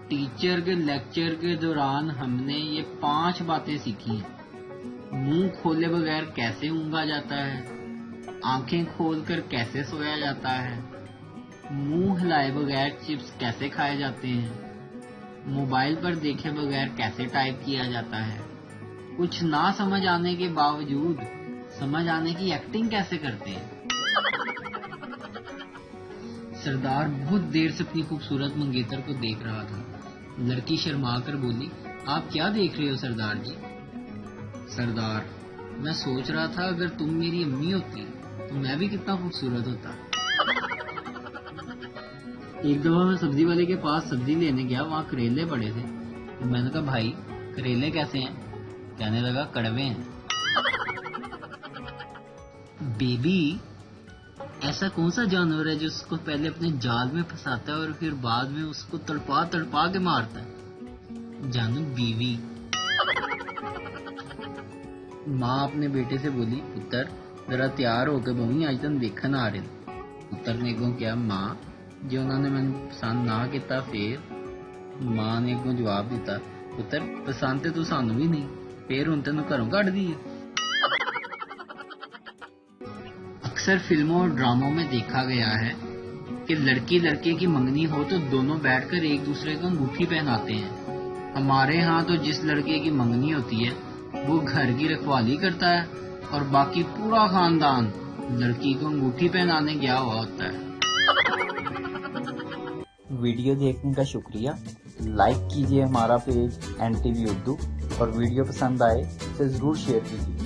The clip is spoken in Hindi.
टीचर के लेक्चर के दौरान हमने ये 5 बातें सीखी हैं। मुंह खोले बगैर कैसे ऊँगा जाता है, आंखें खोलकर कैसे सोया जाता है, मुंह हिलाए बगैर चिप्स कैसे खाए जाते हैं, मोबाइल पर देखे बगैर कैसे टाइप किया जाता है, कुछ ना समझ आने के बावजूद समझ आने की एक्टिंग कैसे करते हैं। सरदार बहुत देर से अपनी खूबसूरत मंगेतर को देख रहा था। लड़की शर्मा कर बोली, आप क्या देख रहे हो सरदार जी? सरदार, मैं सोच रहा था अगर तुम मेरी अम्मी होती तो मैं भी कितना खूबसूरत होता। एक दफा मैं सब्जी वाले के पास सब्जी लेने गया, वहाँ करेले पड़े थे। तो मैंने कहा, भाई करेले कैसे हैं? कहने लगा, कड़वे हैं। बेबी, ऐसा कौन सा जानवर है जो उसको पहले अपने जाल में फंसाता है और फिर बाद में उसको तड़पा तड़पा के मारता है? जानू, बीवी। माँ अपने बेटे से बोली, पुत्र जरा तैयार होकर बमी, आज तक देखन आ रहे। पुत्र ने अगों कहा, माँ जो उन्होंने मैंने पसंद ना किया फिर? माँ ने अगों जवाब दिता, पुत्र पसंद तो तू सानू भी नहीं, फिर हुण तैनूं घरों कढ दी है। अक्सर फिल्मों और ड्रामों में देखा गया है कि लड़की लड़के की मंगनी हो तो दोनों बैठकर एक दूसरे को अंगूठी पहनाते हैं। हमारे यहाँ तो जिस लड़के की मंगनी होती है वो घर की रखवाली करता है और बाकी पूरा खानदान लड़की को अंगूठी पहनाने गया हुआ होता है। वीडियो देखने का शुक्रिया। लाइक कीजिए हमारा पेज NTV उर्दू और वीडियो पसंद आए तो जरूर शेयर कीजिए।